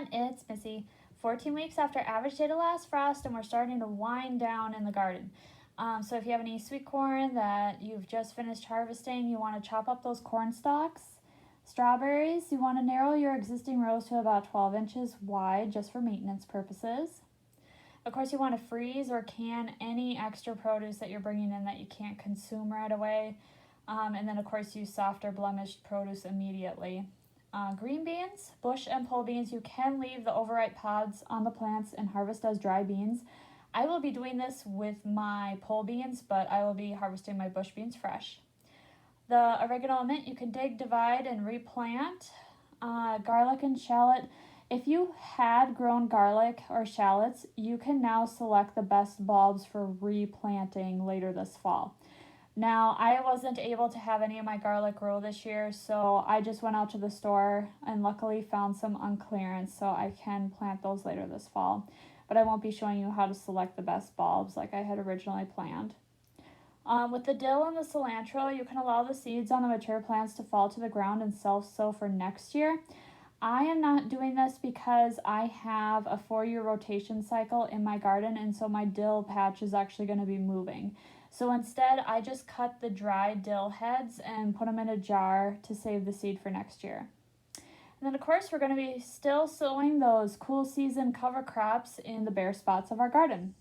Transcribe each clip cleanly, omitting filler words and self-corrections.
everyone, it's Missy. 14 weeks after average day to last frost, and we're starting to wind down in the garden. So if you have any sweet corn that you've just finished harvesting, you want to chop up those corn stalks. Strawberries, you want to narrow your existing rows to about 12 inches wide just for maintenance purposes. Of course, you want to freeze or can any extra produce that you're bringing in that you can't consume right away. And then, of course, use soft or blemished produce immediately. Green beans, bush and pole beans, you can leave the overripe pods on the plants and harvest as dry beans. I will be doing this with my pole beans, but I will be harvesting my bush beans fresh. The oregano and mint, you can dig, divide, and replant. Garlic and shallot. If you had grown garlic or shallots, you can now select the best bulbs for replanting later this fall. Now, I wasn't able to have any of my garlic grow this year, so I just went out to the store and luckily found some on clearance, so I can plant those later this fall. But I won't be showing you how to select the best bulbs like I had originally planned. With the dill and the cilantro, you can allow the seeds on the mature plants to fall to the ground and self-sow for next year. I am not doing this because I have a 4-year rotation cycle in my garden, and so my dill patch is actually going to be moving. So instead, I just cut the dry dill heads and put them in a jar to save the seed for next year. And then, of course, we're going to be still sowing those cool season cover crops in the bare spots of our garden.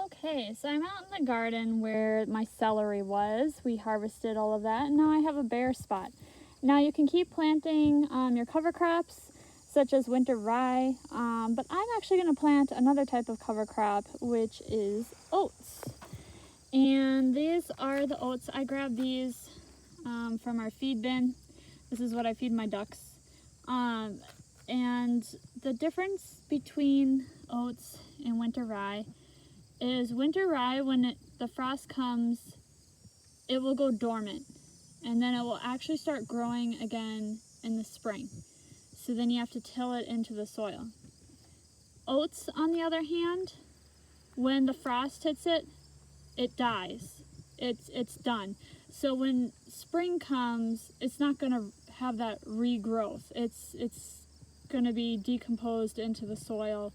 Okay, so I'm out in the garden where my celery was. We harvested all of that, and now I have a bare spot. Now you can keep planting your cover crops, such as winter rye, but I'm actually going to plant another type of cover crop, which is oats. And these are the oats. I grabbed these from our feed bin. This is what I feed my ducks. And the difference between oats and winter rye is winter rye, when the frost comes, it will go dormant. And then it will actually start growing again in the spring. So then you have to till it into the soil. Oats, on the other hand, when the frost hits it, it dies. It's done. So when spring comes, it's not going to have that regrowth. It's going to be decomposed into the soil,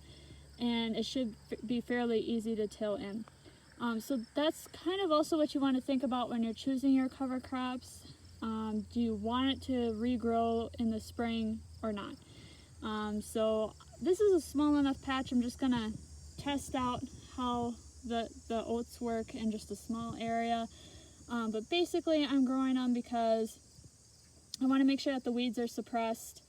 and it should be fairly easy to till in. So that's kind of also what you want to think about when you're choosing your cover crops. Do you want it to regrow in the spring or not? So this is a small enough patch. I'm just going to test out how the oats work in just a small area. But basically I'm growing them because I want to make sure that the weeds are suppressed.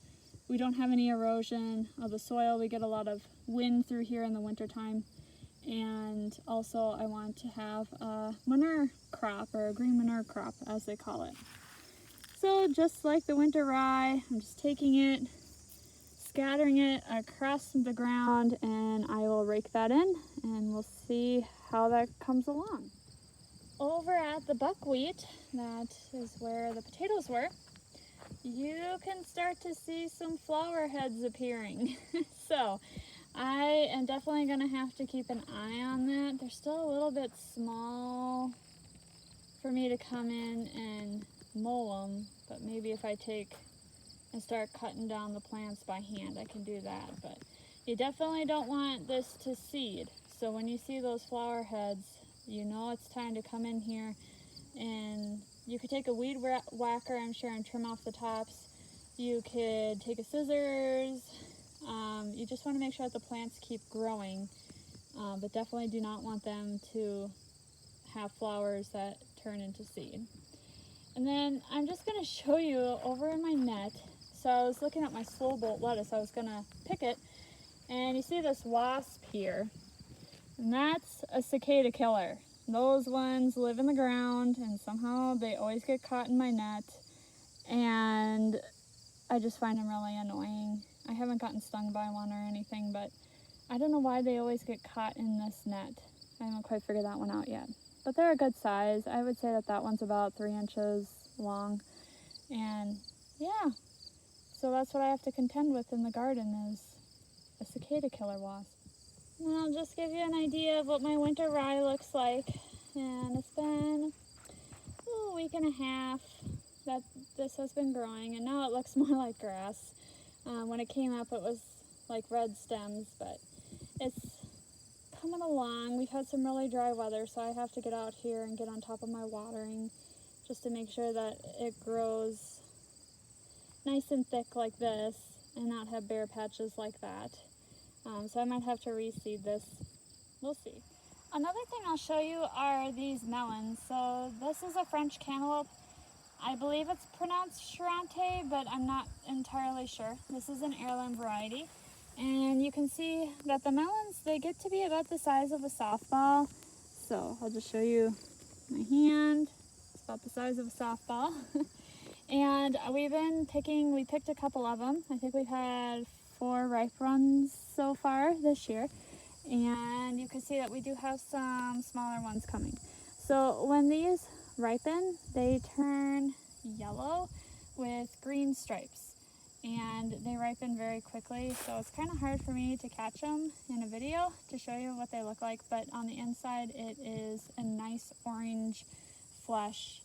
We don't have any erosion of the soil. We get a lot of wind through here in the wintertime. And also I want to have a manure crop, or a green manure crop as they call it. So just like the winter rye, I'm just taking it, scattering it across the ground, and I will rake that in, and we'll see how that comes along. Over at the buckwheat, that is where the potatoes were, you can start to see some flower heads appearing. So I am definitely going to have to keep an eye on that. They're still a little bit small for me to come in and mow them, but maybe if I take and start cutting down the plants by hand, I can do that. But you definitely don't want this to seed. So when you see those flower heads, you know it's time to come in here, and you could take a weed whacker, I'm sure, and trim off the tops. You could take a scissors. You just want to make sure that the plants keep growing, but definitely do not want them to have flowers that turn into seed. And then I'm just going to show you over in my net. So I was looking at my slow bolt lettuce. I was going to pick it, and you see this wasp here, and that's a cicada killer. Those ones live in the ground, and somehow they always get caught in my net, and I just find them really annoying. I haven't gotten stung by one or anything, but I don't know why they always get caught in this net. I haven't quite figured that one out yet. But they're a good size. I would say that that one's about 3 inches long. And yeah, so that's what I have to contend with in the garden, is a cicada killer wasp. And I'll just give you an idea of what my winter rye looks like. And it's been a week and a half that this has been growing, and now it looks more like grass. When it came up, it was like red stems, but it's coming along. We've had some really dry weather, so I have to get out here and get on top of my watering just to make sure that it grows nice and thick like this and not have bare patches like that. So I might have to reseed this. We'll see. Another thing I'll show you are these melons. So this is a French cantaloupe. I believe it's pronounced Charente, but I'm not entirely sure. This is an heirloom variety. And you can see that the melons, they get to be about the size of a softball. So I'll just show you my hand. It's about the size of a softball. And we picked a couple of them. I think we've had 4 ripe runs so far this year. And you can see that we do have some smaller ones coming. So when these ripen, they turn yellow with green stripes. And they ripen very quickly, so it's kind of hard for me to catch them in a video to show you what they look like. But on the inside, it is a nice orange flesh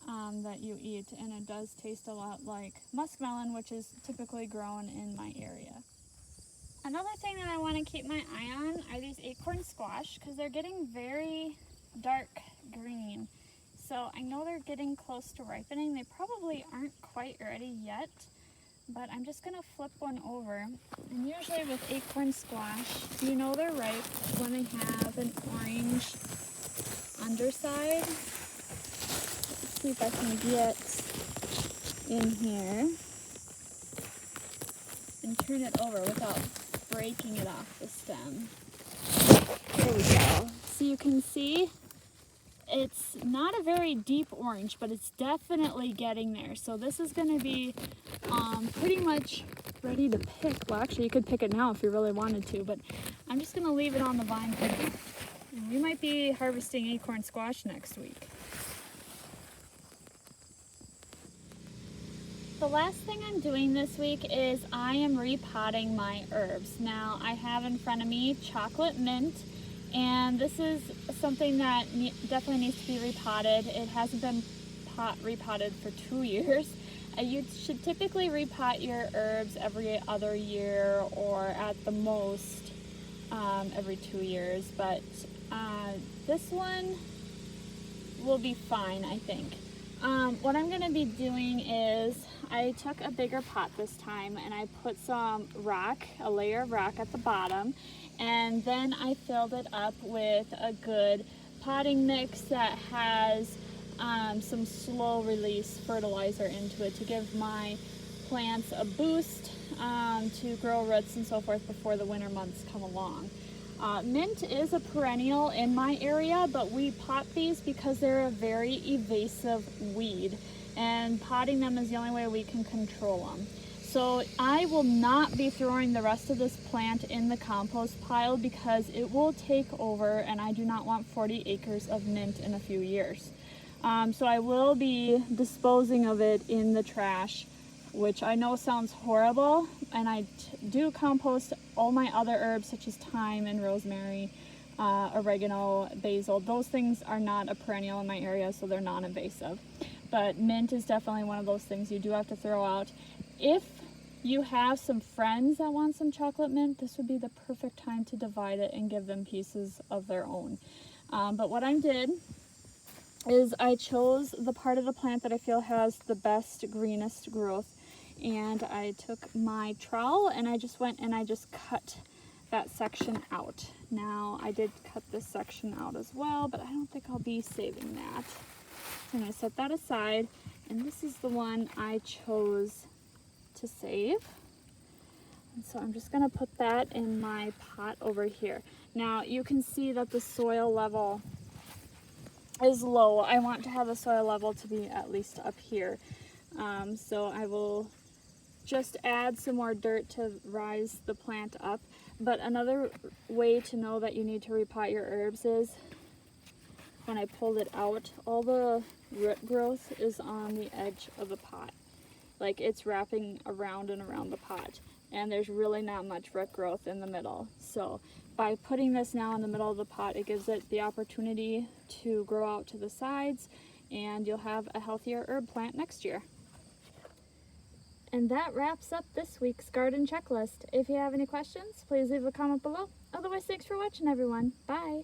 that you eat, and it does taste a lot like muskmelon, which is typically grown in my area. Another thing that I want to keep my eye on are these acorn squash, because they're getting very dark green. So I know they're getting close to ripening. They probably aren't quite ready yet, but I'm just going to flip one over. And usually with acorn squash, you know they're ripe when they have an orange underside. Let's see if I can get in here and turn it over without breaking it off the stem. There we go. So you can see it's not a very deep orange, but it's definitely getting there. So this is going to be pretty much ready to pick. Well, actually, you could pick it now if you really wanted to, but I'm just going to leave it on the vine for now. And we might be harvesting acorn squash next week. The last thing I'm doing this week is I am repotting my herbs. Now, I have in front of me chocolate mint, and this is something that definitely needs to be repotted. It hasn't been repotted for 2 years. You should typically repot your herbs every other year, or at the most every 2 years, but this one will be fine, I think. What I'm going to be doing is I took a bigger pot this time and I put some rock, a layer of rock at the bottom, and then I filled it up with a good potting mix that has some slow release fertilizer into it to give my plants a boost to grow roots and so forth before the winter months come along. Mint is a perennial in my area, but we pot these because they're a very evasive weed, and potting them is the only way we can control them. So I will not be throwing the rest of this plant in the compost pile because it will take over, and I do not want 40 acres of mint in a few years. So I will be disposing of it in the trash, which I know sounds horrible, and I do compost all my other herbs such as thyme and rosemary, oregano, basil. Those things are not a perennial in my area, so they're non-invasive. But mint is definitely one of those things you do have to throw out. If you have some friends that want some chocolate mint, this would be the perfect time to divide it and give them pieces of their own. But what I did is I chose the part of the plant that I feel has the best, greenest growth, and I took my trowel and I just went and I just cut that section out. Now I did cut this section out as well, but I don't think I'll be saving that. So I'm going to set that aside, and this is the one I chose to save. And so I'm just going to put that in my pot over here. Now you can see that the soil level is low. I want to have the soil level to be at least up here. So I will just add some more dirt to rise the plant up. But another way to know that you need to repot your herbs is when I pulled it out, all the root growth is on the edge of the pot. Like it's wrapping around and around the pot, and there's really not much root growth in the middle. So by putting this now in the middle of the pot, it gives it the opportunity to grow out to the sides, and you'll have a healthier herb plant next year. And that wraps up this week's garden checklist. If you have any questions, please leave a comment below. Otherwise, thanks for watching, everyone. Bye.